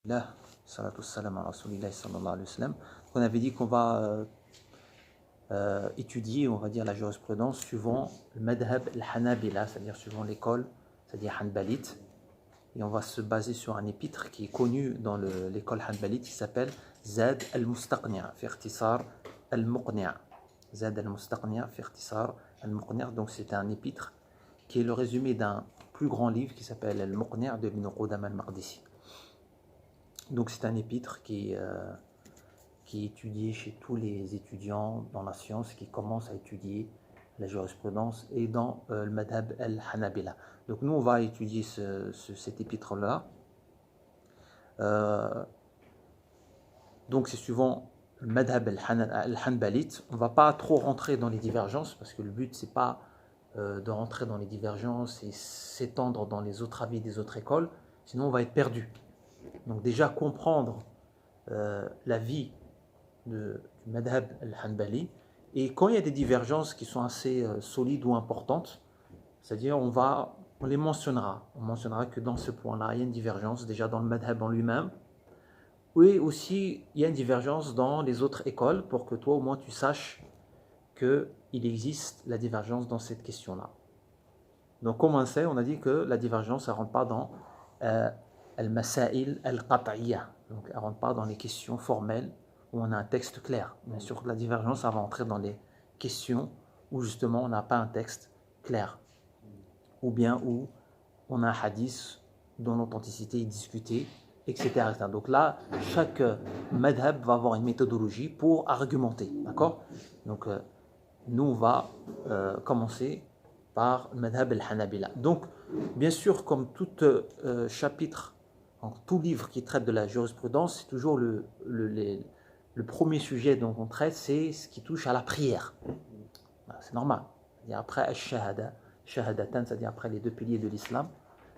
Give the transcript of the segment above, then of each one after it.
Là, salatu salam ala rasulillah sallallahu alayhi wa sallam. On avait dit qu'on va étudier, on va dire, la jurisprudence suivant le madhab al-Hanabila, c'est-à-dire suivant l'école, c'est-à-dire Hanbalite. Et on va se baser sur un épître qui est connu dans l'école Hanbalite qui s'appelle Zad al-Mustaqni' fi ikhtisar al-Muqni'. Zad al-Mustaqni' fi ikhtisar al-Muqni'. Donc c'est un épître qui est le résumé d'un plus grand livre qui s'appelle Al-Muqni' de Ibn Qudama al-Maqdisi. Donc c'est un épître qui est étudié chez tous les étudiants dans la science qui commencent à étudier la jurisprudence et dans le madhab al-Hanabila. Donc nous on va étudier cet épître-là. Donc c'est suivant le madhab al-Hanbalite. On ne va pas trop rentrer dans les divergences parce que le but c'est pas de rentrer dans les divergences et s'étendre dans les autres avis des autres écoles, sinon on va être perdu. Donc déjà comprendre la vie du madhab al-Hanbali, et quand il y a des divergences qui sont assez solides ou importantes, c'est-à-dire on les mentionnera. On mentionnera que dans ce point-là, il y a une divergence déjà dans le madhab en lui-même, et aussi il y a une divergence dans les autres écoles pour que toi au moins tu saches qu'il existe la divergence dans cette question-là. Donc comme on sait, on a dit que la divergence ne rentre pas dans al-masail al-qat'iyya, donc elle ne rentre pas dans les questions formelles où on a un texte clair. Bien sûr, la divergence ça va entrer dans les questions où justement on n'a pas un texte clair, ou bien où on a un hadith dont l'authenticité est discutée, etc. Donc là, chaque madhab va avoir une méthodologie pour argumenter, d'accord? Donc nous on va commencer par le madhab al-Hanabila. Donc bien sûr, comme tout chapitre, tout livre qui traite de la jurisprudence, c'est toujours le premier sujet dont on traite, c'est ce qui touche à la prière. C'est normal. Et après, al-shahada, shahadatan, c'est-à-dire après les deux piliers de l'islam,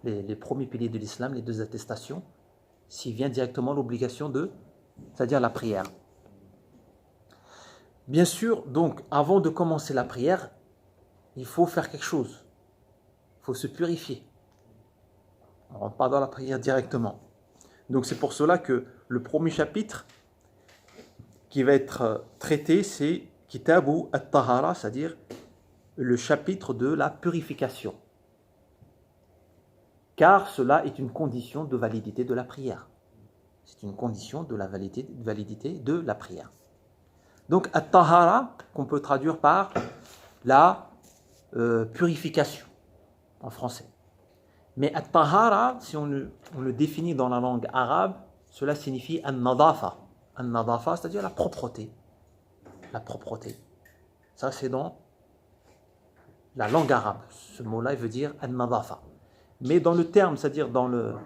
les premiers piliers de l'islam, les deux attestations, s'il vient directement l'obligation c'est-à-dire la prière. Bien sûr, donc, avant de commencer la prière, il faut faire quelque chose. Il faut se purifier. On ne rentre pas dans la prière directement. Donc c'est pour cela que le premier chapitre qui va être traité, c'est Kitabu at-Tahara, c'est-à-dire le chapitre de la purification. Car cela est une condition de validité de la prière. C'est une condition de la validité de la prière. Donc at-Tahara, qu'on peut traduire par la purification en français. Mais at-Tahara, si on le définit dans la langue arabe, cela signifie an-nadafa. An-nadafa, c'est-à-dire la propreté. La propreté. Ça, c'est dans la langue arabe. Ce mot-là, il veut dire an-nadafa. Mais dans le terme, c'est-à-dire dans le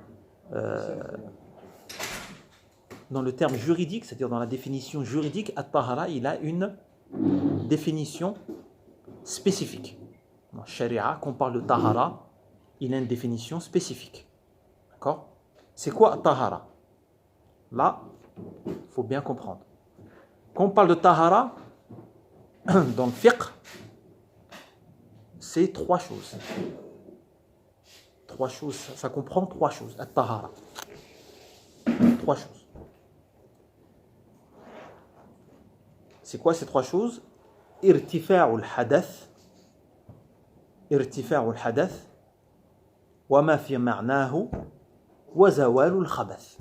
terme juridique, c'est-à-dire dans la définition juridique, at-Tahara, il a une définition spécifique. Dans Sharia, quand on parle de Tahara, il a une définition spécifique. D'accord? C'est quoi Tahara? Là, il faut bien comprendre. Quand on parle de Tahara, dans le fiqh, c'est trois choses. Trois choses, ça comprend trois choses. Tahara. Trois choses. C'est quoi ces trois choses? Irtifa'ul hadath. Irtifa'ul hadath. وما في معناه وزوال الخبث.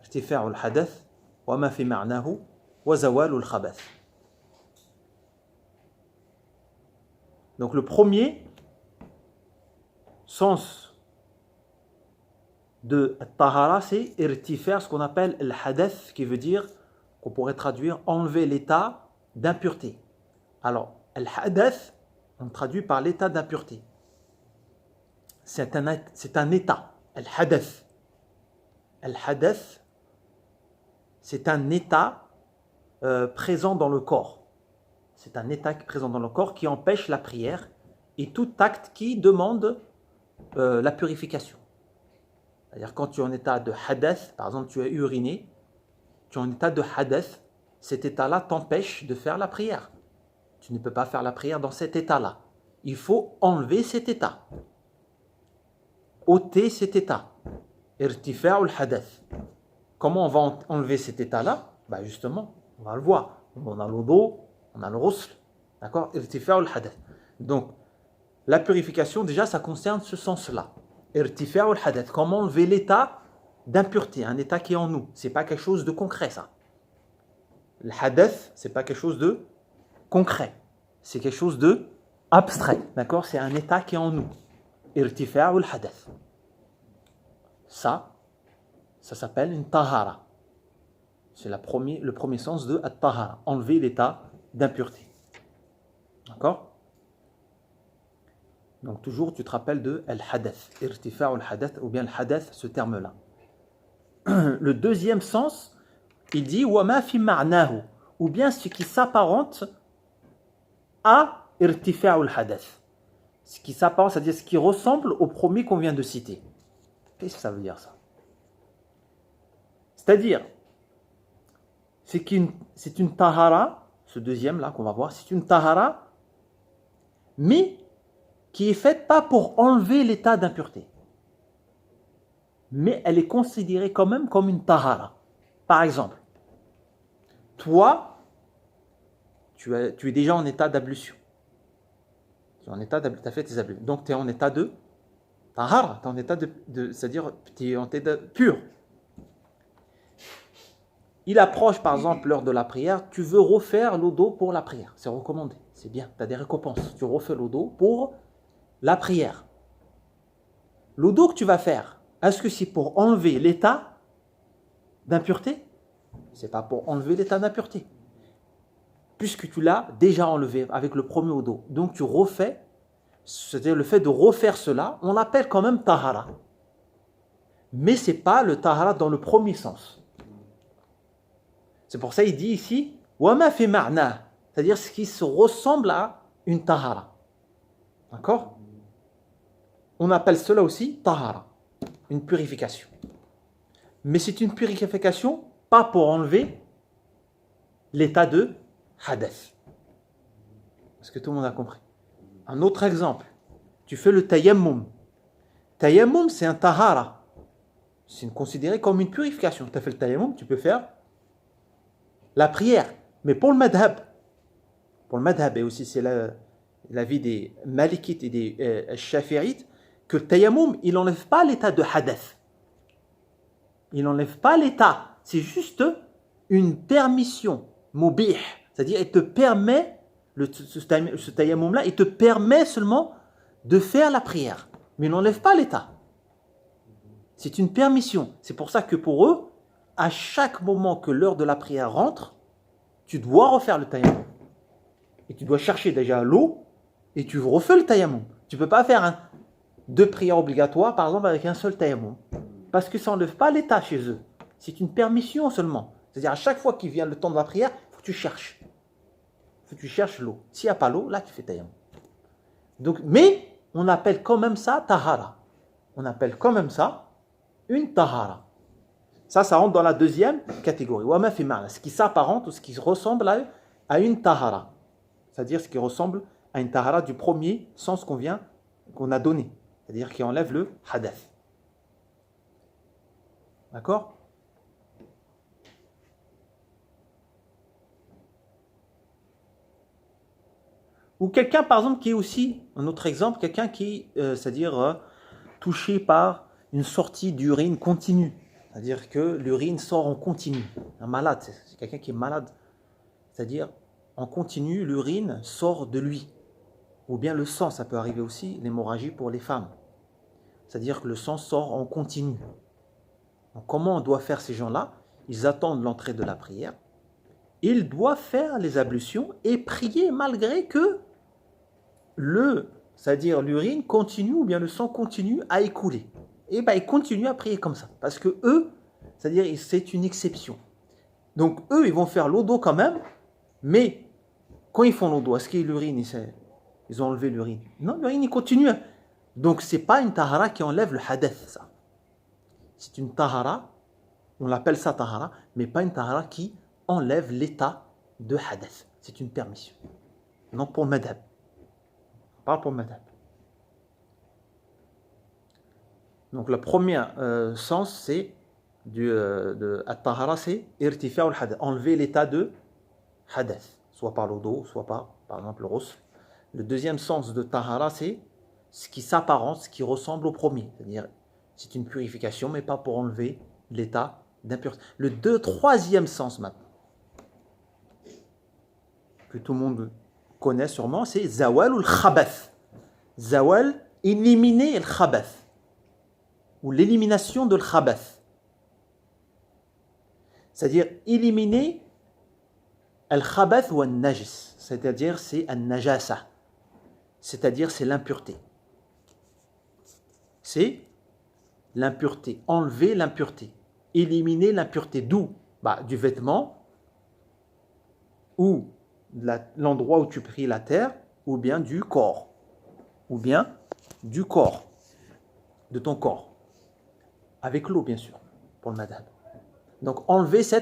ارتفاع الحدث وما في معناه وزوال الخبث. Donc le premier sens de tahara, c'est irtifa, ce qu'on appelle le hadath, qui veut dire, qu'on pourrait traduire enlever l'état d'impureté. Alors, le hadath, on traduit par l'état d'impureté. C'est un état, al-hadath. Al-hadath, c'est un état présent dans le corps. C'est un état présent dans le corps qui empêche la prière et tout acte qui demande la purification. C'est-à-dire quand tu es en état de hadath, par exemple tu as uriné, tu es en état de hadath, cet état-là t'empêche de faire la prière. Tu ne peux pas faire la prière dans cet état-là. Il faut enlever cet état. Ôter cet état. irtifa'u al-hadath. Comment on va enlever cet état-là? Bah justement, on va le voir. On a l'odo, on a le ghusl. D'accord? Irtifa'u al-hadath. Donc, la purification, déjà, ça concerne ce sens-là. Irtifa'u al-hadath. Comment enlever l'état d'impureté, un état qui est en nous. C'est pas quelque chose de concret, ça. Le hadath, c'est pas quelque chose de concret. C'est quelque chose de abstrait. D'accord? C'est un état qui est en nous. Irtifa'u al-hadath. Ça s'appelle une tahara. C'est le premier sens de at-tahara. Enlever l'état d'impureté. D'accord? Donc toujours, tu te rappelles de al-hadath. Irtifa'u al-hadath, ou bien al-hadath, ce terme-là. Le deuxième sens, il dit wa ma fi ma'nahu, ou bien ce qui s'apparente à irtifa'u al-hadath. Ce qui s'apparente, c'est-à-dire ce qui ressemble au premier qu'on vient de citer. Qu'est-ce que ça veut dire, ça? C'est-à-dire, c'est une tahara, ce deuxième là qu'on va voir, c'est une tahara, mais qui est faite pas pour enlever l'état d'impureté. Mais elle est considérée quand même comme une tahara. Par exemple, toi, tu es déjà en état d'ablution. Tu es en état d'ablution, tu as fait tes ablutions. Donc tu es en état de tahara, tu es en état c'est-à-dire tu es en état pur. Il approche par exemple l'heure de la prière, tu veux refaire l'odo pour la prière. C'est recommandé, c'est bien, tu as des récompenses. Tu refais l'odo pour la prière. L'odo que tu vas faire, est-ce que c'est pour enlever l'état d'impureté? C'est pas pour enlever l'état d'impureté. Puisque tu l'as déjà enlevé avec le premier odo. Donc tu refais, c'est-à-dire le fait de refaire cela, on l'appelle quand même tahara. Mais ce n'est pas le tahara dans le premier sens. C'est pour ça qu'il dit ici wama fi ma'na, c'est-à-dire ce qui se ressemble à une tahara. D'accord? On appelle cela aussi tahara, une purification. Mais c'est une purification pas pour enlever l'état de hadath. Est-ce que tout le monde a compris? Un autre exemple, tu fais le tayammum. Tayammum, c'est un tahara. C'est considéré comme une purification. Tu as fait le tayammum, tu peux faire la prière. Mais pour le madhab, et aussi c'est l'avis des malikites et des shafi'ites, que le tayammum, il n'enlève pas l'état de hadath. Il n'enlève pas l'état. C'est juste une permission, mubih. C'est-à-dire, il te permet, ce tayammum-là, il te permet seulement de faire la prière. Mais il n'enlève pas l'état. C'est une permission. C'est pour ça que pour eux, à chaque moment que l'heure de la prière rentre, tu dois refaire le tayammum. Et tu dois chercher déjà l'eau et tu refais le tayammum. Tu ne peux pas faire deux prières obligatoires, par exemple, avec un seul tayammum. Parce que ça n'enlève pas l'état chez eux. C'est une permission seulement. C'est-à-dire, à chaque fois qu'il vient le temps de la prière, il faut que tu cherches. Il faut que tu cherches l'eau. S'il n'y a pas l'eau, là, tu fais tayammum. Donc, mais on appelle quand même ça tahara. On appelle quand même ça une tahara. Ça rentre dans la deuxième catégorie. Wama fi ma'na, ce qui s'apparente ou ce qui ressemble à une tahara. C'est-à-dire ce qui ressemble à une tahara du premier sens qu'on a donné. C'est-à-dire qui enlève le hadath. D'accord? Ou quelqu'un, par exemple, qui est aussi, un autre exemple, quelqu'un qui, c'est-à-dire touché par une sortie d'urine continue. C'est-à-dire que l'urine sort en continu. Un malade, c'est quelqu'un qui est malade. C'est-à-dire, en continu, l'urine sort de lui. Ou bien le sang, ça peut arriver aussi, l'hémorragie pour les femmes. C'est-à-dire que le sang sort en continu. Donc, comment on doit faire ces gens-là? Ils attendent l'entrée de la prière. Ils doivent faire les ablutions et prier malgré que c'est-à-dire l'urine continue ou bien le sang continue à écouler. Et bien, ils continuent à prier comme ça. Parce que eux, c'est-à-dire c'est une exception. Donc eux, ils vont faire l'odo quand même, mais quand ils font l'odo, est-ce que l'urine, ils ont enlevé l'urine? Non, l'urine, il continue. Donc c'est pas une tahara qui enlève le hadath, ça. C'est une tahara, on l'appelle ça tahara, mais pas une tahara qui enlève l'état de hadath. C'est une permission. Non pour le madhab. On parle pour le madhab. Donc le premier sens, c'est de at-tahara, c'est irtifa al-hadath, enlever l'état de hadath, soit par l'eau d'eau, soit par exemple le ghusl. Le deuxième sens de tahara, c'est ce qui s'apparente, ce qui ressemble au premier, c'est-à-dire c'est une purification, mais pas pour enlever l'état d'impureté. Le troisième sens maintenant, que tout le monde connaît sûrement, c'est zawal ou al-khabath. Zawal, éliminer le khabath, ou l'élimination de l'khabath. C'est-à-dire éliminer al-khabath ou al-najis, c'est-à-dire c'est al-najasa, c'est-à-dire c'est l'impureté. C'est l'impureté, enlever l'impureté, éliminer l'impureté. D'où? Du vêtement, ou l'endroit où tu pries la terre, ou bien du corps, ou bien du corps, de ton corps, avec l'eau bien sûr, pour le madhab. Donc enlever ce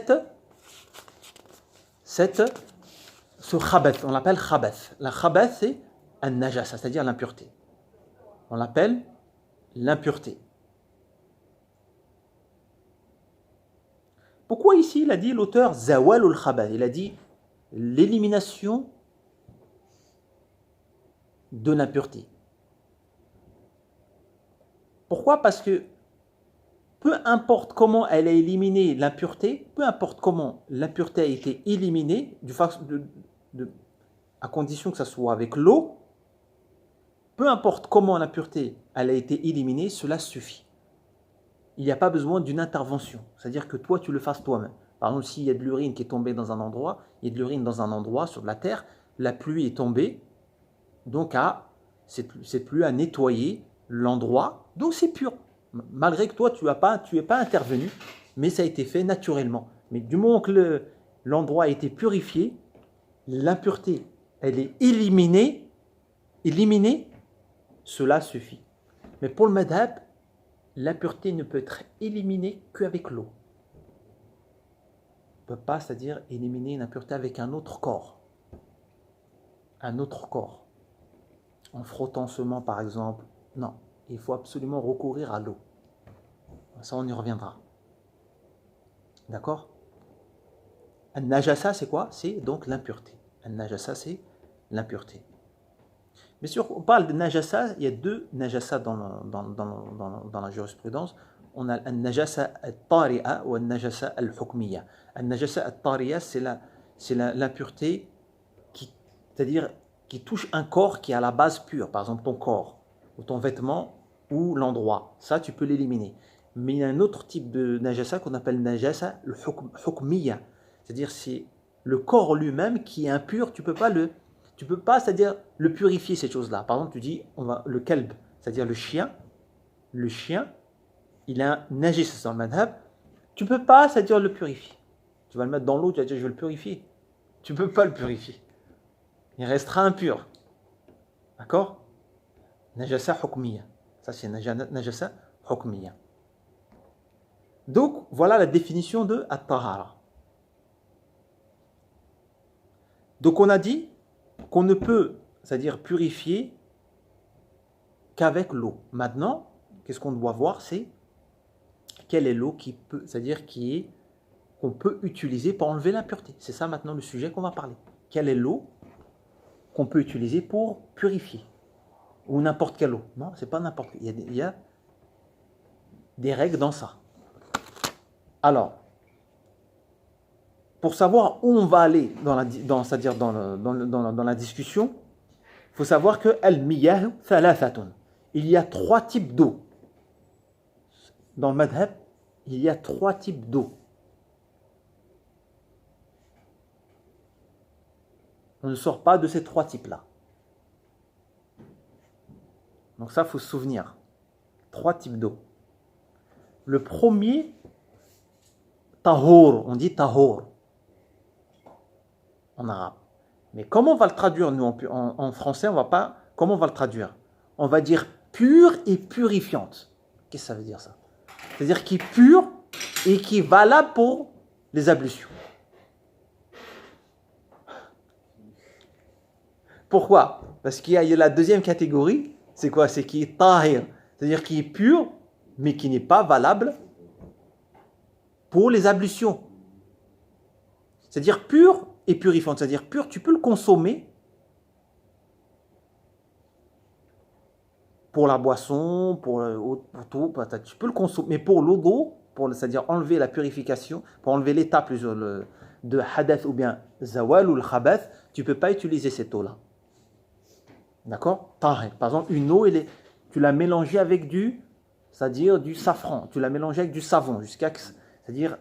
khabath, on l'appelle khabath. La khabath c'est un najasa, c'est-à-dire l'impureté. On l'appelle l'impureté. Pourquoi ici il a dit l'auteur zawalul khabath? Il a dit l'élimination de l'impureté. Pourquoi? Parce que peu importe comment elle a éliminé l'impureté, peu importe comment l'impureté a été éliminée, à condition que ça soit avec l'eau, peu importe comment l'impureté elle a été éliminée, cela suffit. Il n'y a pas besoin d'une intervention, c'est-à-dire que toi tu le fasses toi-même. Par exemple, s'il y a de l'urine qui est tombée dans un endroit, il y a de l'urine dans un endroit sur de la terre, la pluie est tombée, donc c'est plus à nettoyer l'endroit, donc c'est pur. Malgré que toi tu es pas intervenu, mais ça a été fait naturellement. Mais du moment que l'endroit a été purifié, l'impureté elle est éliminée, cela suffit. Mais pour le madhab, l'impureté ne peut être éliminée qu'avec l'eau. On ne peut pas, c'est-à-dire éliminer une impureté avec un autre corps. Un autre corps. En frottant seulement par exemple. Non, il faut absolument recourir à l'eau. Ça, on y reviendra. D'accord? Al-najasa, c'est quoi? C'est donc l'impureté. Al-najasa, c'est l'impureté. Bien sûr, on parle de najasa, il y a deux najasa dans la jurisprudence. On a al-najasa al-tari'a ou al-najasa al-hukmiya. Al-najasa al-tari'a, c'est l'impureté c'est-à-dire qui touche un corps qui est à la base pure, par exemple ton corps, ou ton vêtement, ou l'endroit. Ça, tu peux l'éliminer. Mais il y a un autre type de najasa qu'on appelle najasa al-hukmiya. C'est-à-dire c'est le corps lui-même qui est impur, tu peux pas, c'est-à-dire le purifier cette chose-là. Par exemple, tu dis le kalb, c'est-à-dire le chien, il a un najis dans le madhab, tu peux pas, c'est-à-dire le purifier. Tu vas le mettre dans l'eau, tu vas dire je vais le purifier. Tu peux pas le purifier. Il restera impur. D'accord? Najasa hukmiya. Ça c'est najasa hukmiya. Donc voilà la définition de at-tahara. Donc on a dit qu'on ne peut, c'est-à-dire purifier qu'avec l'eau. Maintenant, qu'est-ce qu'on doit voir, c'est quelle est l'eau qui peut, c'est-à-dire qu'on peut utiliser pour enlever l'impureté. C'est ça maintenant le sujet qu'on va parler. Quelle est l'eau qu'on peut utiliser pour purifier? Ou n'importe quelle eau. Non, c'est pas n'importe quelle. Il y a des règles dans ça. Alors, pour savoir où on va aller c'est-à-dire dans la discussion, il faut savoir que al-miyah thalathatun. Il y a 3 types d'eau. Dans le madhab, il y a 3 types d'eau. On ne sort pas de ces 3 types-là. Donc ça, il faut se souvenir. 3 types d'eau. Le premier, tahour. On dit tahour en arabe. Mais comment on va le traduire, nous, en français, comment on va le traduire? On va dire pure et purifiante. Qu'est-ce que ça veut dire ça? C'est-à-dire qui est pure et qui est valable pour les ablutions. Pourquoi? Parce qu'il y a la deuxième catégorie, c'est quoi? C'est qui est tahir, c'est-à-dire qui est pur, mais qui n'est pas valable pour les ablutions. C'est-à-dire pure et purifiante. C'est-à-dire pure, tu peux le consommer pour la boisson, pour tout, tu peux le consommer. Mais pour l'eau d'eau, c'est-à-dire enlever la purification, pour enlever l'état de hadath ou bien zawal ou le khabath, tu ne peux pas utiliser cette eau-là. D'accord? Par exemple, une eau, tu l'as mélangée avec c'est-à-dire du safran, tu l'as mélangée avec du savon, c'est-à-dire,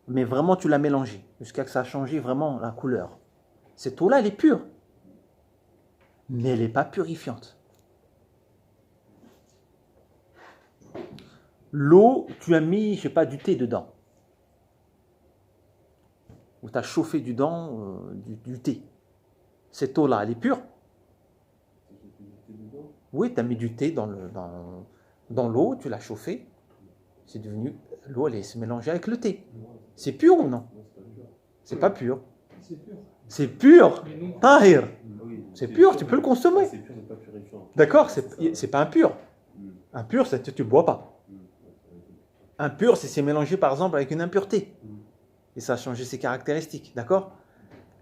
mais vraiment tu l'as mélangée, jusqu'à que ça a changé vraiment la couleur. Cette eau-là, elle est pure, mais elle n'est pas purifiante. L'eau, tu as mis, je sais pas, du thé dedans. Ou tu as chauffé du thé. Cette eau-là, elle est pure? Oui, tu as mis du thé dans l'eau, tu l'as chauffé. C'est devenu, l'eau, elle s'est mélangée avec le thé. C'est pur ou non? C'est pas pur. C'est pur. Tahir. C'est pur, tu peux le consommer. D'accord, c'est pas impur. Impur, c'est que tu ne bois pas. Impur, c'est mélangé par exemple avec une impureté. Et ça a changé ses caractéristiques, d'accord?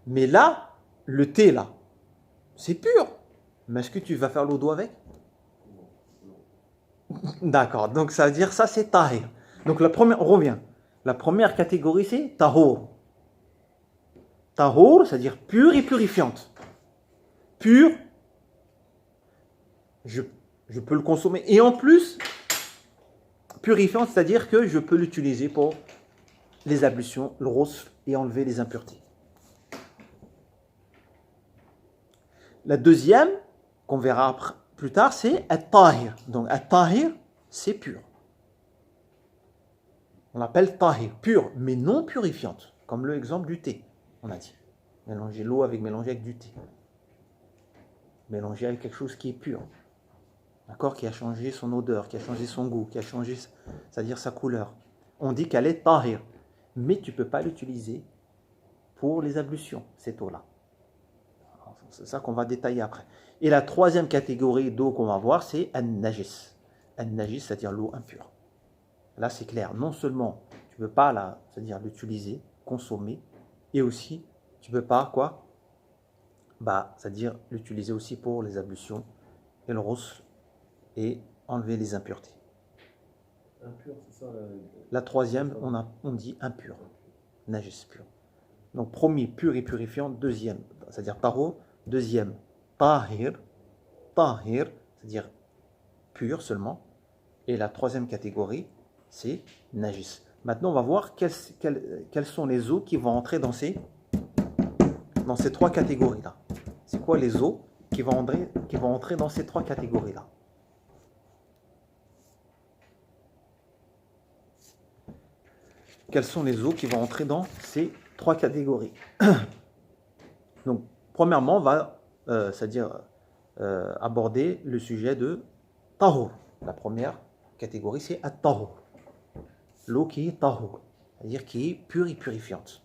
Mais là, le thé là, c'est pur. Mais est-ce que tu vas faire l'eau d'eau avec? D'accord, donc ça veut dire ça c'est tahir. Donc on revient. La première catégorie c'est tahour. Tahour, c'est-à-dire pure et purifiante. Pure, je peux le consommer. Et en plus, purifiante, c'est-à-dire que je peux l'utiliser pour les ablutions, le ghusl et enlever les impuretés. La deuxième, qu'on verra plus tard, c'est at-tahir. Donc at-tahir, c'est pur. On l'appelle tahir, pur, mais non purifiante, comme l'exemple du thé, on a dit. Mélanger l'eau mélanger avec du thé. Mélanger avec quelque chose qui est pur. D'accord, qui a changé son odeur, qui a changé son goût, qui a changé, c'est-à-dire sa couleur. On dit qu'elle est tahir, mais tu ne peux pas l'utiliser pour les ablutions, cette eau-là. C'est ça qu'on va détailler après. Et la troisième catégorie d'eau qu'on va voir, c'est an-najis. An-najis, c'est-à-dire l'eau impure. Là, c'est clair. Non seulement tu ne peux pas c'est-à-dire l'utiliser, consommer, et aussi, tu ne peux pas, quoi? C'est-à-dire l'utiliser aussi pour les ablutions et le ghusl et enlever les impuretés. Impur, c'est ça? La troisième, on dit impur. Najis, pur. Donc, premier, pur et purifiant. Deuxième, c'est-à-dire tahor. Deuxième, tahir. Tahir, c'est-à-dire pur seulement. Et la troisième catégorie, c'est najis. Maintenant, on va voir quelles sont les eaux qui vont entrer dans ces trois catégories-là. C'est quoi les eaux qui vont entrer dans ces trois catégories-là? Quelles sont les eaux qui vont entrer dans ces trois catégories? Donc, premièrement, on va aborder le sujet de tahor. La première catégorie, c'est at-tahor. L'eau qui est tahor, c'est-à-dire qui est pure et purifiante.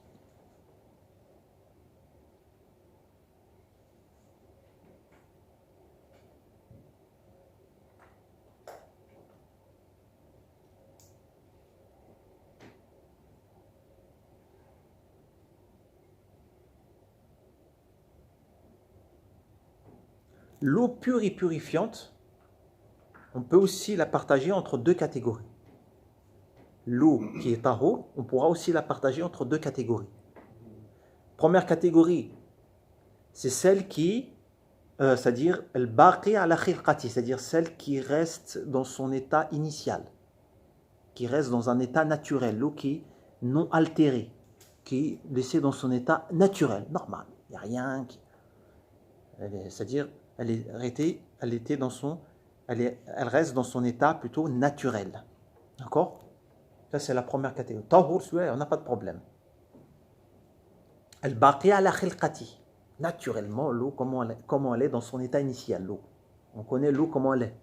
L'eau pure et purifiante, on peut aussi la partager entre deux catégories. L'eau qui est tahor, on pourra aussi la partager entre deux catégories. Première catégorie, c'est celle qui, c'est-à-dire al-baqi ala khilqati, c'est-à-dire celle qui reste dans son état initial, qui reste dans un état naturel, l'eau qui est non altérée, qui est laissée dans son état naturel, normal. Il n'y a rien qui... C'est-à-dire, elle reste dans son état plutôt naturel. D'accord? Ça, c'est la première catégorie. Tahur, celui-là, on n'a pas de problème. Al-baqi ala khilqati. Naturellement, l'eau, comment elle est dans son état initial, l'eau. On connaît l'eau, comment elle est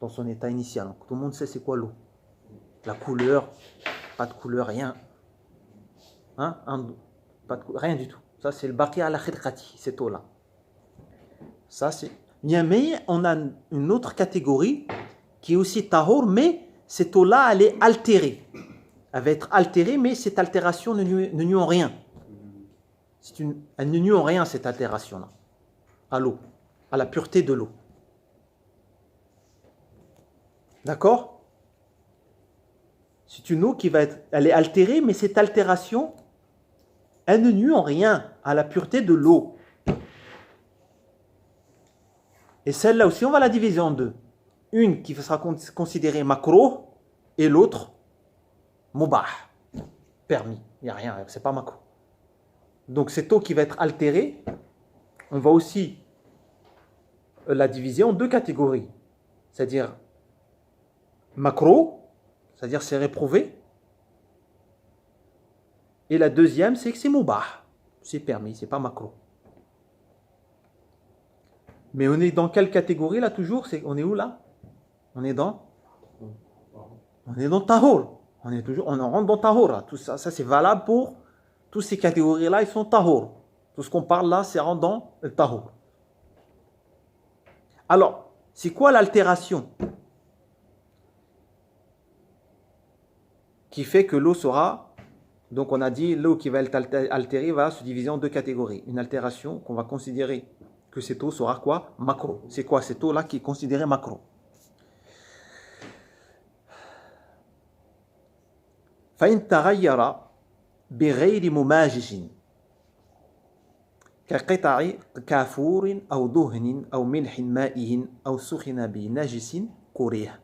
dans son état initial. Donc, tout le monde sait c'est quoi l'eau. La couleur, pas de couleur, rien. Hein? Rien du tout. Ça, c'est le baqi ala khilqati, cette eau-là. Ça, c'est... Mais on a une autre catégorie qui est aussi tahor, mais cette eau-là, elle est altérée. Elle va être altérée, mais cette altération ne nuit en rien. Elle ne nuit en rien, cette altération-là, à l'eau, à la pureté de l'eau. D'accord? C'est une eau qui elle est altérée, mais cette altération, elle ne nuit en rien à la pureté de l'eau. Et celle-là aussi, on va la diviser en deux. Une qui sera considérée makruh et l'autre mubah, permis. Il n'y a rien, c'est pas makruh. Donc cette eau qui va être altérée, on va aussi la diviser en deux catégories. C'est-à-dire makruh, c'est-à-dire c'est réprouvé. Et la deuxième, c'est que c'est mubah. C'est permis, c'est pas makruh. Mais on est dans quelle catégorie là toujours? On est où là? On est dans tahor. On en rentre dans tahor. Là. Tout ça c'est valable pour toutes ces catégories là, ils sont tahor. Tout ce qu'on parle là, c'est rentre dans le tahor. Alors, c'est quoi l'altération qui fait que l'eau sera... Donc on a dit l'eau qui va être altérée va se diviser en deux catégories. Une altération qu'on va considérer que cette eau sera quoi? Makruh. C'est quoi cette eau là qui est considérée makruh? فإن تغير بغير مماجج كقطع كافور أو دهن أو ملح مائه أو سخن بنجس كره.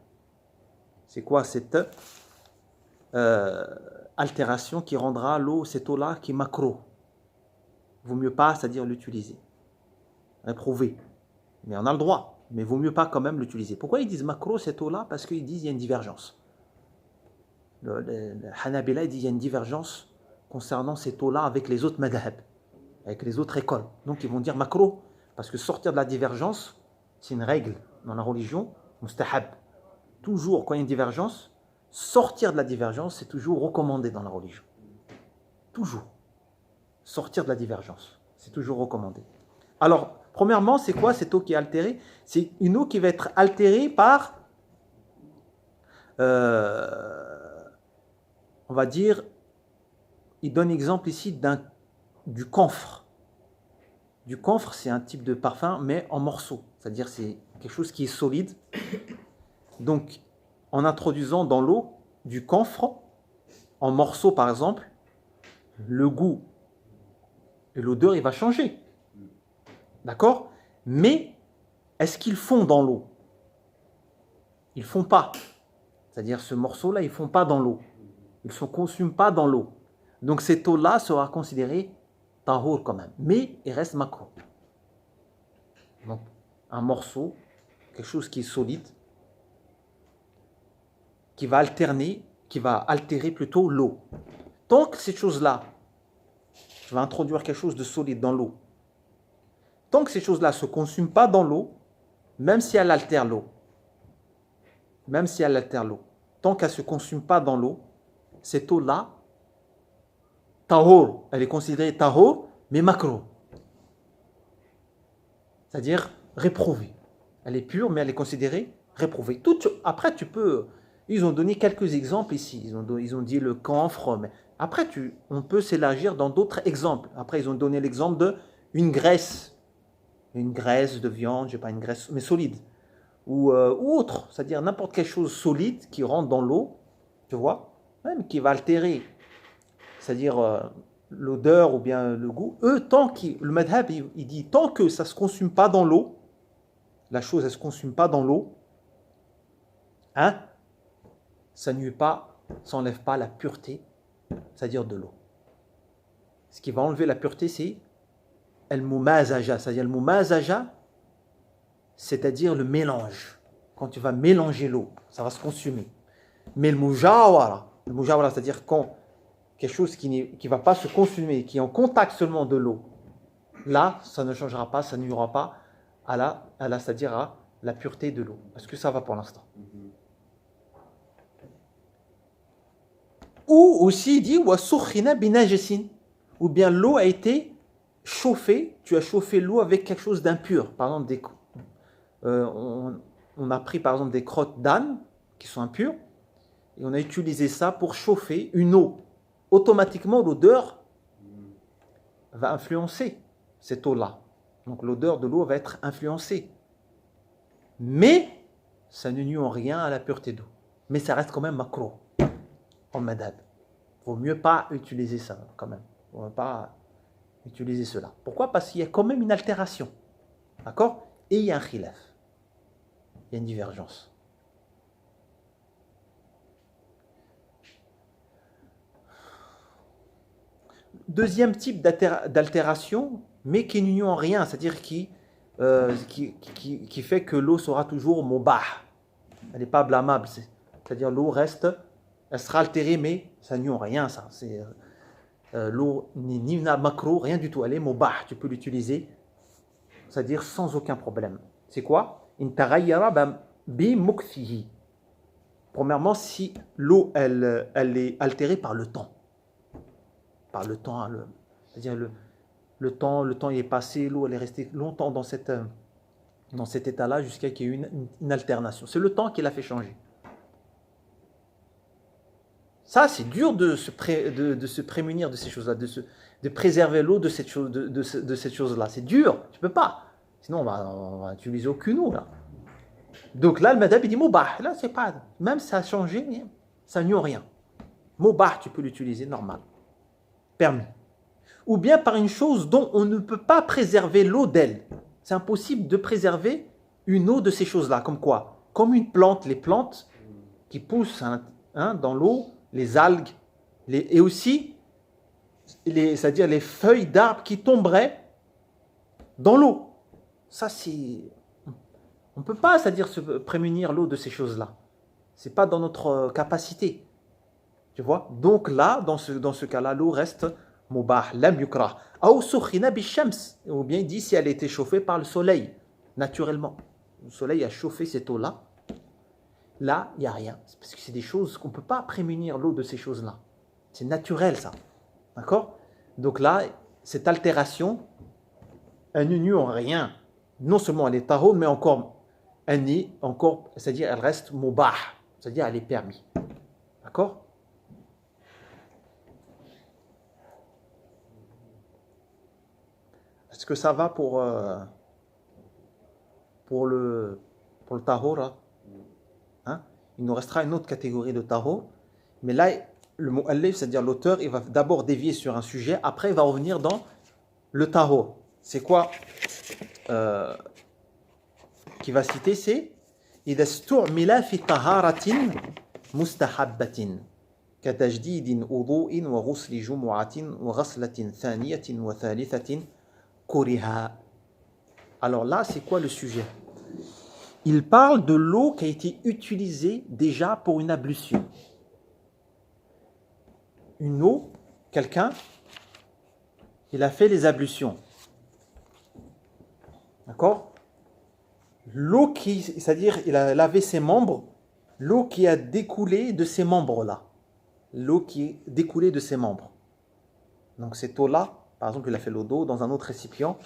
C'est quoi cette altération qui rendra l'eau, cette eau-là qui est makruh? Vaut mieux pas, c'est-à-dire l'utiliser. Réprouvé. Mais on a le droit. Mais vaut mieux pas quand même l'utiliser. Pourquoi ils disent makruh cette eau-là? Parce qu'ils disent qu'il y a une divergence. Le Hanabila dit qu'il y a une divergence concernant cette eau-là avec les autres madhab, avec les autres écoles. Donc ils vont dire makruh, parce que sortir de la divergence, c'est une règle dans la religion, mustahab. Toujours quand il y a une divergence, sortir de la divergence, c'est toujours recommandé dans la religion. Toujours. Sortir de la divergence, c'est toujours recommandé. Alors, premièrement, c'est quoi cette eau qui est altérée? C'est une eau qui va être altérée par... on va dire, il donne exemple ici du camphre. Du camphre, c'est un type de parfum, mais en morceaux. C'est-à-dire, c'est quelque chose qui est solide. Donc, en introduisant dans l'eau du camphre, en morceaux par exemple, le goût et l'odeur, il va changer. D'accord? Mais, est-ce qu'ils fond dans l'eau? Ils ne font pas. C'est-à-dire, ce morceau-là, ils ne font pas dans l'eau. Ils ne se consument pas dans l'eau. Donc cette eau-là sera considérée tahor quand même. Mais il reste makruh. Donc un morceau, quelque chose qui est solide, qui va altérer plutôt l'eau. Tant que cette chose-là, je vais introduire quelque chose de solide dans l'eau. Tant que ces choses-là ne se consument pas dans l'eau, même si elle altère l'eau, tant qu'elle ne se consume pas dans l'eau, cette eau-là, tahor, elle est considérée tahor, mais makruh. C'est-à-dire réprouvée. Elle est pure, mais elle est considérée réprouvée. Après, tu peux... Ils ont donné quelques exemples ici. Ils ont dit le camphre. Mais après, on peut s'élargir dans d'autres exemples. Après, ils ont donné l'exemple d'une graisse. Une graisse de viande, je sais pas, une graisse, mais solide. Ou autre. C'est-à-dire n'importe quelle chose solide qui rentre dans l'eau, tu vois, même qui va altérer, c'est-à-dire l'odeur ou bien le goût. Le madhab, il dit, tant que ça ne se consume pas dans l'eau, la chose, elle ne se consume pas dans l'eau, hein, ça nuit pas, ça n'enlève pas la pureté, c'est-à-dire de l'eau. Ce qui va enlever la pureté, c'est al-mumazaja, c'est-à-dire le mumazaja, c'est-à-dire le mélange. Quand tu vas mélanger l'eau, ça va se consumer. Mais le mujawara, c'est-à-dire quand quelque chose qui ne va pas se consumer, qui est en contact seulement de l'eau, là, ça ne changera pas, ça nuira pas c'est-à-dire à la pureté de l'eau. Est-ce que ça va pour l'instant? Ou aussi, il dit wa sukhina binajasin, ou bien l'eau a été chauffée, tu as chauffé l'eau avec quelque chose d'impur. Par exemple, on a pris par exemple des crottes d'âne qui sont impures, et on a utilisé ça pour chauffer une eau. Automatiquement, l'odeur va influencer cette eau-là. Donc l'odeur de l'eau va être influencée. Mais ça ne nuit en rien à la pureté d'eau. Mais ça reste quand même makro en madhab. Il vaut mieux pas utiliser ça quand même. Il ne faut pas utiliser cela. Pourquoi? Parce qu'il y a quand même une altération. D'accord? Et il y a un khilaf. Il y a une divergence. Deuxième type d'altération, mais qui n'unit en rien, c'est-à-dire qui fait que l'eau sera toujours mubah. Elle n'est pas blâmable. C'est-à-dire l'eau reste, elle sera altérée, mais ça n'unit en rien. Ça. L'eau ni makro, rien du tout. Elle est mubah, tu peux l'utiliser, c'est-à-dire sans aucun problème. C'est quoi? In taghayyara bi mukthihi. Premièrement, si l'eau elle est altérée par le temps. Par le temps, c'est-à-dire le temps il est passé, l'eau elle est restée longtemps dans cet état-là jusqu'à qu'il y ait eu une alternation. C'est le temps qui l'a fait changer. Ça, c'est dur de se prémunir de ces choses-là, de préserver l'eau de cette chose-là. C'est dur, tu peux pas. Sinon, on va utiliser aucune eau là. Donc là, le madhab il dit mubah. Là, c'est pas, même ça a changé, ça n'y a rien. Mubah, tu peux l'utiliser normal. Permis. Ou bien par une chose dont on ne peut pas préserver l'eau d'elle. C'est impossible de préserver une eau de ces choses-là. Comme quoi? Comme une plante, les plantes qui poussent dans l'eau, les algues, et aussi, c'est-à-dire les feuilles d'arbres qui tomberaient dans l'eau. Ça, c'est... On ne peut pas, c'est-à-dire se prémunir l'eau de ces choses-là. Ce n'est pas dans notre capacité. Tu vois? Donc là, dans ce cas-là, l'eau reste mubah, lam yukrah. Ou bien il dit si elle a été chauffée par le soleil, naturellement. Le soleil a chauffé cette eau-là. Là, il n'y a rien. C'est parce que c'est des choses qu'on ne peut pas prémunir l'eau de ces choses-là. C'est naturel, ça. D'accord? Donc là, cette altération, elle ne nuit en rien. Non seulement elle est tahor, mais encore, elle n'est encore, c'est-à-dire elle reste mubah, c'est-à-dire elle est permis. D'accord? Est-ce que ça va pour le tahor? Hein? Il nous restera une autre catégorie de tahor. Mais là, le mu'allif, c'est-à-dire l'auteur, il va d'abord dévier sur un sujet, après il va revenir dans le tahor. C'est quoi qu'il va citer? C'est إذا استعمل في طهارة مستحبة كتجديد وضوء وغسل جمعة وغسلة ثانية وثالثة كره. Alors là, c'est quoi le sujet? Il parle de l'eau qui a été utilisée déjà pour une ablution. Une eau, quelqu'un, il a fait les ablutions. D'accord? L'eau qui, c'est-à-dire il a lavé ses membres, l'eau qui a découlé de ces membres-là. L'eau qui est découlée de ses membres. Donc cette eau-là, par exemple, il a fait l'eau d'eau dans un autre récipient.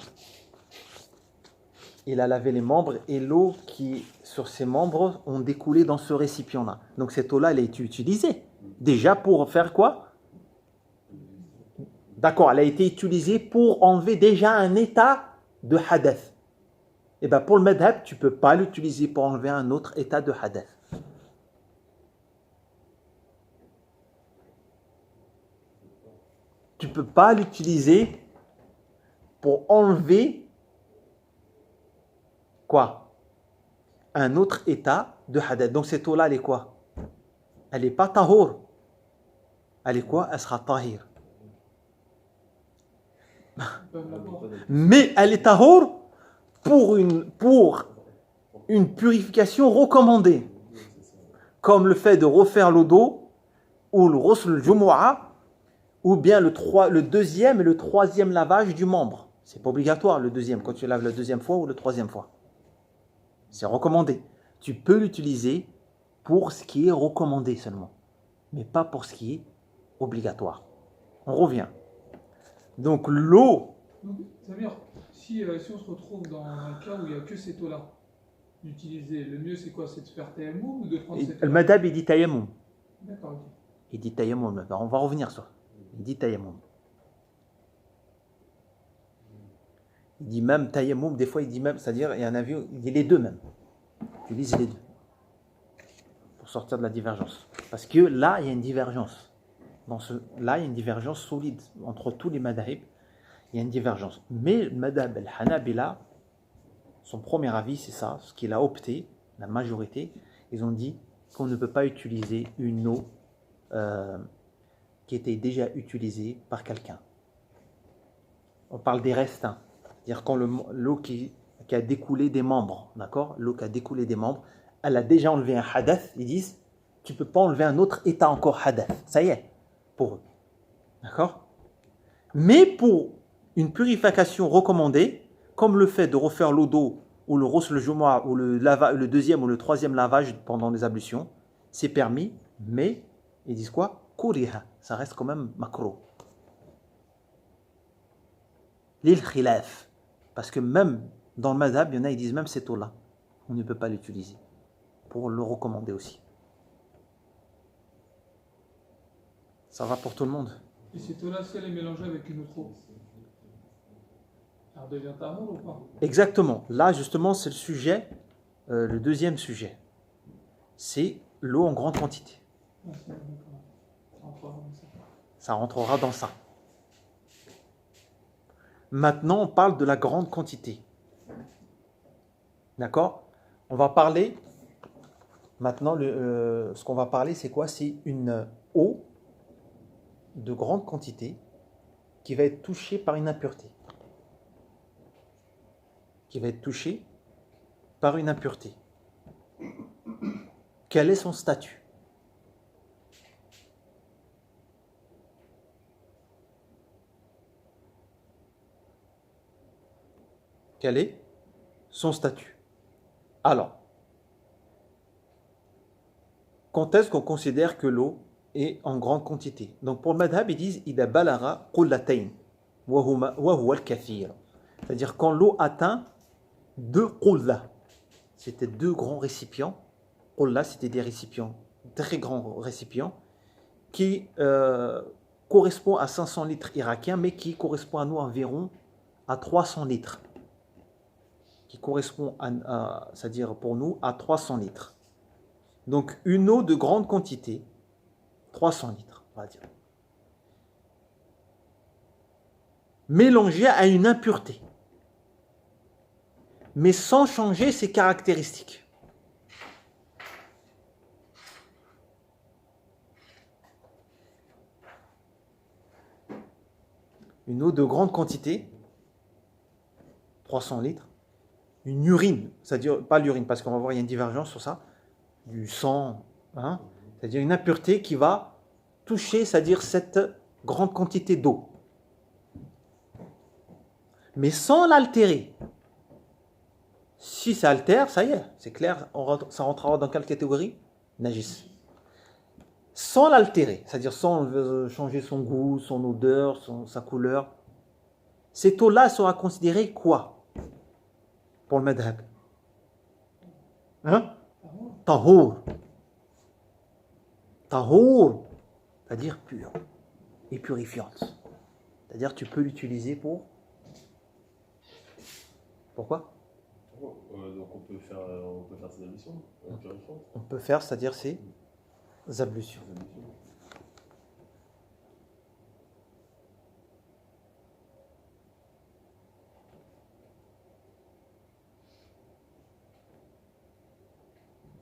Il a lavé les membres et l'eau qui, sur ses membres, ont découlé dans ce récipient-là. Donc cette eau-là, elle a été utilisée. Déjà pour faire quoi? D'accord, elle a été utilisée pour enlever déjà un état de hadath. Et bien pour le madhab, tu ne peux pas l'utiliser pour enlever un autre état de hadath. Tu ne peux pas l'utiliser pour enlever quoi? Un autre état de hadath. Donc cette eau-là, elle est quoi? Elle n'est pas tahor. Elle est quoi? Elle sera tahir. Mais elle est tahor pour une purification recommandée. Comme le fait de refaire le dos, ou le ghusl jumu'ah, ou bien le deuxième et le troisième lavage du membre. C'est pas obligatoire le deuxième, quand tu laves la deuxième fois ou la troisième fois. C'est recommandé. Tu peux l'utiliser pour ce qui est recommandé seulement, mais pas pour ce qui est obligatoire. On revient. Donc l'eau... Samir, si on se retrouve dans un cas où il n'y a que cette eau-là, d'utiliser, le mieux c'est quoi? C'est de faire tayammum ou de prendre cette eau? Le madhab il dit tayammum. D'accord, ok. Il dit tayammum. On va revenir sur ça. Il dit tayammum. Il dit même tayammum, des fois il dit même, c'est-à-dire, il y en a vu, il dit les deux même. Tu lises les deux. Pour sortir de la divergence. Parce que là, il y a une divergence. Là, il y a une divergence solide entre tous les madhab. Il y a une divergence. Mais le madhab al-Hanabila, son premier avis, c'est ça, ce qu'il a opté, la majorité, ils ont dit qu'on ne peut pas utiliser une eau qui était déjà utilisée par quelqu'un. On parle des restes, hein. C'est-à-dire quand l'eau qui a découlé des membres, d'accord? L'eau qui a découlé des membres, elle a déjà enlevé un hadath, ils disent, tu ne peux pas enlever un autre état encore hadath. Ça y est, pour eux. D'accord? Mais pour une purification recommandée, comme le fait de refaire l'eau d'eau, ou le ghusl jumu'ah, ou le deuxième ou le troisième lavage pendant les ablutions, c'est permis, mais ils disent quoi? Kuriha, ça reste quand même makro. Lil khilaf. Parce que même dans le madhab, il y en a, ils disent même cette eau-là, on ne peut pas l'utiliser. Pour le recommander aussi. Ça va pour tout le monde? Et cette eau-là, si elle est mélangée avec une autre eau, elle redevient tahour ou pas? Exactement. Là, justement, c'est le sujet, le deuxième sujet. C'est l'eau en grande quantité. Ah, c'est d'accord. Ça rentrera dans ça. Ça rentrera dans ça. Maintenant, on parle de la grande quantité. D'accord? On va parler, maintenant, ce qu'on va parler, c'est quoi? C'est une eau de grande quantité qui va être touchée par une impureté. Qui va être touchée par une impureté. Quel est son statut? Quel est son statut? Alors, quand est-ce qu'on considère que l'eau est en grande quantité? Donc pour le madhab, ils disent إذا بلغ قلتين وهو الكثير. C'est-à-dire quand l'eau atteint 2 qulla. C'était 2 grands récipients. Qulla, c'était des récipients, très grands récipients, qui correspondent à 500 litres irakiens, mais qui correspond à nous environ à 300 litres. Qui correspond c'est-à-dire pour nous à 300 litres. Donc une eau de grande quantité, 300 litres, on va dire, mélangée à une impureté, mais sans changer ses caractéristiques. Une eau de grande quantité, 300 litres, une urine, c'est-à-dire, pas l'urine, parce qu'on va voir, il y a une divergence sur ça, du sang, hein, c'est-à-dire une impureté qui va toucher, c'est-à-dire cette grande quantité d'eau, mais sans l'altérer. Si ça altère, ça y est, c'est clair, ça rentrera dans quelle catégorie? Najis. Sans l'altérer, c'est-à-dire sans changer son goût, son odeur, sa couleur. Cette eau-là sera considérée quoi pour le madhab? Hein? Tahour. Tahour, c'est-à-dire pure et purifiante. C'est-à-dire tu peux l'utiliser pour... Pourquoi? Donc on peut faire ces ablutions purifiantes. On peut faire, c'est-à-dire ces ablutions.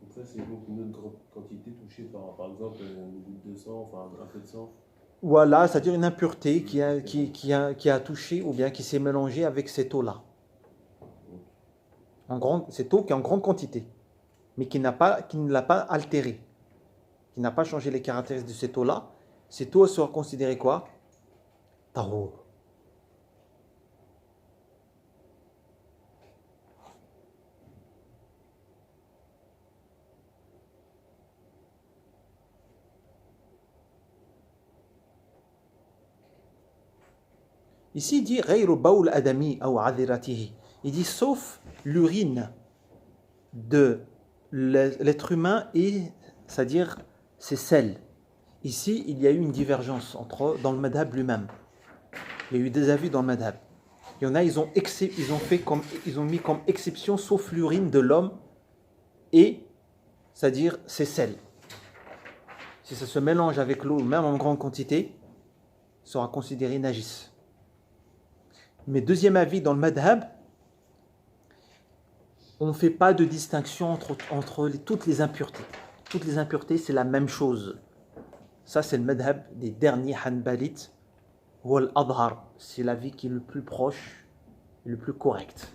Donc ça c'est donc une autre grande quantité touchée par exemple une goutte de sang, enfin un peu de sang. Voilà, c'est-à-dire une impureté qui a touché ou bien qui s'est mélangée avec cette eau-là. Cette eau qui est en grande quantité, mais qui ne l'a pas altérée, qui n'a pas changé les caractéristiques de cette eau-là. Cette eau sera considérée quoi? Tahour. Ici, il dit غير بول آدمي أو عذرته. Il dit sauf l'urine de l'être humain et c'est-à-dire ses selles, Ici, il y a eu une divergence dans le madhab lui-même. Il y a eu des avis dans le madhab. Il y en a, ils ont mis comme exception sauf l'urine de l'homme et, c'est-à-dire ses selles. Si ça se mélange avec l'eau, même en grande quantité, ça sera considéré najis. Mais deuxième avis dans le madhab, on ne fait pas de distinction entre toutes les impuretés. Toutes les impuretés, c'est la même chose. Ça, c'est le madhab des derniers hanbalites. Ou al-adhar, c'est l'avis qui est le plus proche, le plus correct.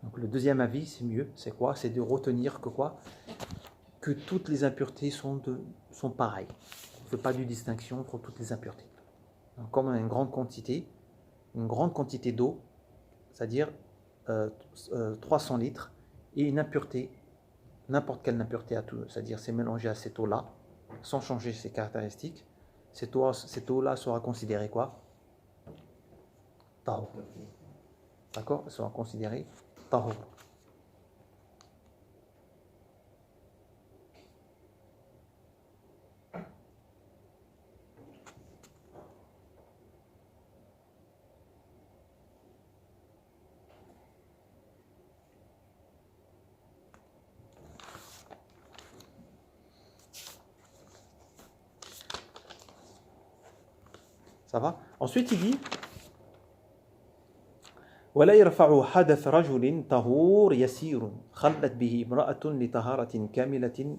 Donc le deuxième avis, c'est mieux. C'est quoi? C'est de retenir que quoi? Que toutes les impuretés sont pareilles. On ne fait pas de distinction entre toutes les impuretés. Donc, comme on a une grande quantité d'eau, c'est-à-dire 300 litres, et une impureté, n'importe quelle impureté à tout, c'est-à-dire c'est mélangé à cette eau-là, sans changer ses caractéristiques, cette eau-là sera considérée quoi? Tahur. D'accord? Elle sera considérée tahur. Ça va? Ensuite, il dit ولا يرفع حدث رجل طهور يسير خلت به امرأة لطهارة كاملة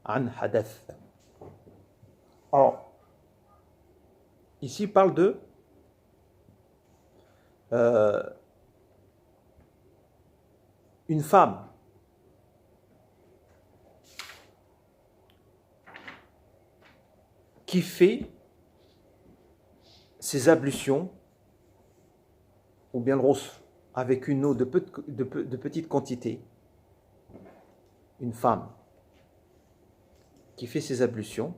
عن حدث. Alors, ici, il parle de une femme qui fait ses ablutions ou bien le ghusl avec une eau de petite quantité, une femme qui fait ses ablutions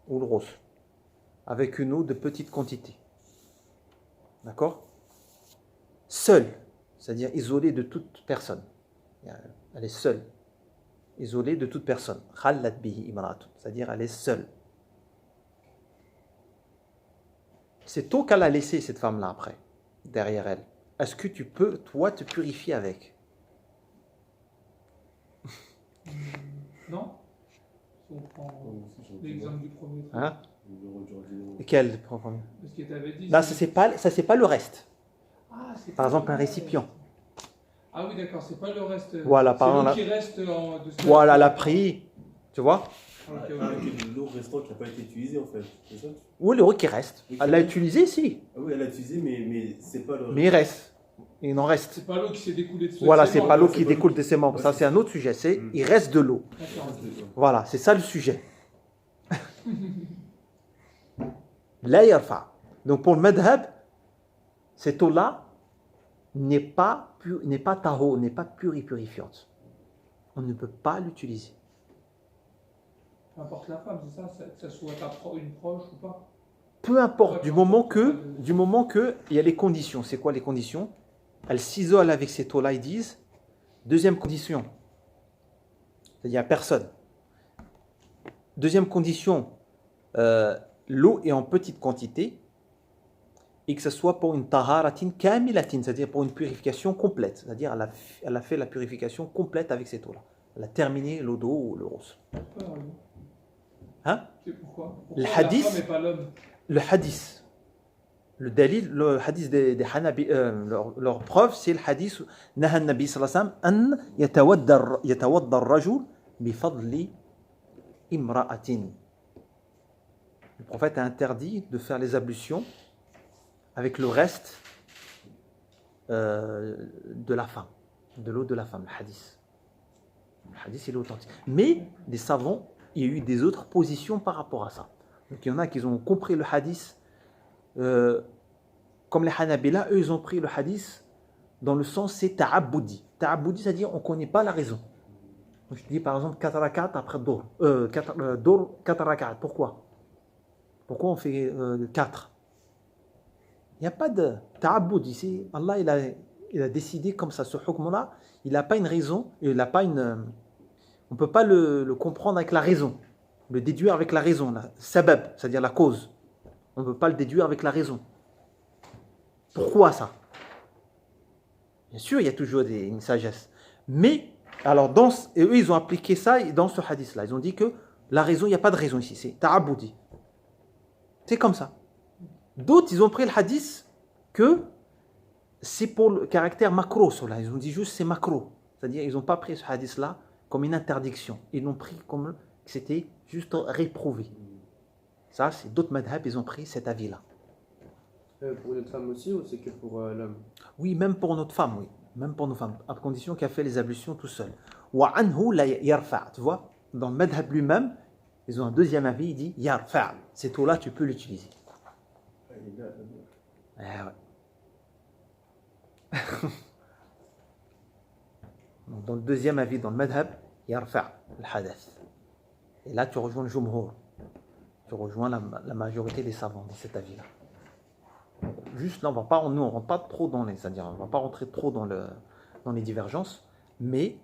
ou le ghusl avec une eau de petite quantité, d'accord, seule, c'est-à-dire isolée de toute personne, elle est seule, isolée de toute personne, khallat bihi imra'atun, c'est-à-dire elle est seule. C'est toi qu'elle a laissé cette femme-là après, derrière elle. Est-ce que tu peux, toi, te purifier avec? Non. Si on prend l'exemple du premier truc. Hein? Quel premier? Parce que tu avais dit. Là, ça c'est pas le reste. Ah, c'est Par pas exemple, le un reste. récipient. Ah oui, d'accord, c'est pas le reste. Voilà, c'est par l'eau exemple, qui reste de ce Voilà, la pris, tu vois? Ok, ok. Avec l'eau restant qui n'a pas été utilisée en fait. C'est ça? Ou l'eau qui reste. Elle l'a utilisé, si. Ah oui, elle l'a utilisé, mais c'est pas le. Mais il reste. Il en reste. C'est pas l'eau qui s'est découlée de ce Voilà, ses c'est membres. pas l'eau c'est qui pas découle l'eau. de ses membres. Ouais, Ça, c'est c'est un autre sujet. Il reste de l'eau. D'accord. Voilà, c'est ça le sujet. La yarfa. Donc pour le madhab, cette eau-là n'est pas taho, n'est pas purifiante. On ne peut pas l'utiliser. Peu importe la femme, c'est ça, que ça soit une proche ou pas. Peu importe, du moment que il y a les conditions. C'est quoi les conditions? Elle s'isole avec cette eau-là, ils disent. Deuxième condition, il n'y a personne. Deuxième condition, l'eau est en petite quantité et que ce soit pour une taharatin kamilatin, c'est-à-dire pour une purification complète. C'est-à-dire elle a fait la purification complète avec cette eau-là. Elle a terminé l'eau d'eau ou le rose. Pourquoi Hein? C'est pourquoi Le la hadith- femme et pas l'homme? Le hadith, le hadith des Hanabi, leur preuve, c'est le hadith Nahan Nabi sallallahu alayhi wa sallam an yatawadda ar-rajul bi fadli imra'atin. Le prophète a interdit de faire les ablutions avec le reste de la femme, de l'eau de la femme, le hadith. Le hadith, il est authentique. Mais les savants, il y a eu des autres positions par rapport à ça. Donc il y en a qui ont compris le hadith comme les Hanabila, eux ils ont pris le hadith dans le sens c'est ta'abboudi. Ta'abboudi, c'est-à-dire on ne connaît pas la raison. Donc, je te dis par exemple 4 rakat après Dohr. 4 rakat. Pourquoi on fait 4? Il n'y a pas de ta'abboud ici. Allah il a décidé comme ça, ce hukm-là, il n'a pas une raison, on ne peut pas le comprendre avec la raison. Le déduire avec la raison, la sabab, c'est-à-dire la cause. On ne peut pas le déduire avec la raison. Pourquoi ça? Bien sûr, il y a toujours une sagesse. Mais, alors, et eux, ils ont appliqué ça dans ce hadith-là. Ils ont dit que la raison, il n'y a pas de raison ici. C'est ta'aboudi. C'est comme ça. D'autres, ils ont pris le hadith que c'est pour le caractère macro, cela. Ils ont dit juste c'est macro. C'est-à-dire, ils n'ont pas pris ce hadith-là comme une interdiction. Ils l'ont pris comme que c'était juste réprouvé. Ça, c'est d'autres madhab, ils ont pris cet avis-là. Pour une femme aussi ou c'est que pour l'homme? Oui, même pour notre femme, oui. Même pour nos femmes, à condition qu'elle fait les ablutions tout seul. Wa anhu la yarfa'. Tu vois, dans le madhab lui-même, ils ont un deuxième avis, il dit yarfa'. Cette eau-là, tu peux l'utiliser. Ouais. Donc, dans le deuxième avis, dans le madhab, yarfa' le hadath. Et là, tu rejoins le jumhur. Tu rejoins la majorité des savants dans cet avis-là. Juste là, on ne rentre pas trop dans c'est-à-dire, on ne va pas rentrer trop dans les divergences, mais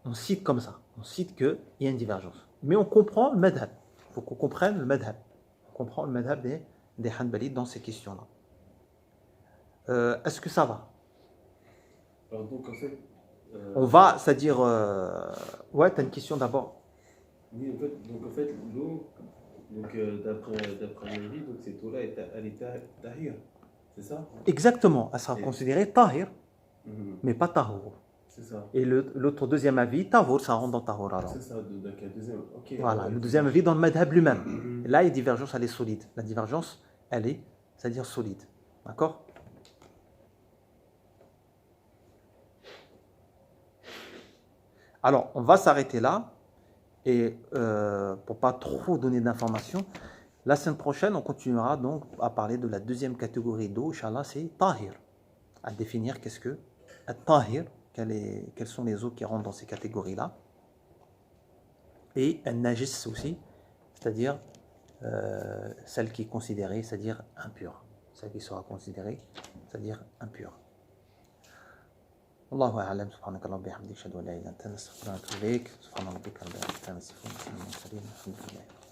on cite comme ça. On cite qu'il y a une divergence. Mais on comprend le madhab. Il faut qu'on comprenne le madhab. On comprend le madhab des Hanbalites dans ces questions-là. Est-ce que ça va? Alors donc en fait... On va, c'est-à-dire... Ouais, tu as une question d'abord. Oui, en fait, l'eau, d'après Lévi, donc cette eau-là, elle est tahir, c'est ça? Exactement, elle sera considérée tahir, mais pas tahour. C'est ça. Et l'autre deuxième avis, tahour, ça rentre dans tahour alors. C'est ça, donc un deuxième. Ok. Voilà, le deuxième avis dans le madhab lui-même. Là, la divergence, elle est solide. La divergence, elle est, c'est-à-dire solide. D'accord? Alors, on va s'arrêter là. Et pour pas trop donner d'informations, la semaine prochaine, on continuera donc à parler de la deuxième catégorie d'eau. Inch'Allah, c'est tahir. À définir qu'est-ce que tahir, quelles sont les eaux qui rentrent dans ces catégories-là. Et najis aussi, c'est-à-dire celle qui est considérée, c'est-à-dire impure. Celle qui sera considérée, c'est-à-dire impure. والله أعلم سبحانك اللهم وبحمدك أشهد أن لا إله إلا أنت أستغفرك وأتوب إليك سبحان ربك رب العزة عما يصفون وسلام على المرسلين والحمد لله.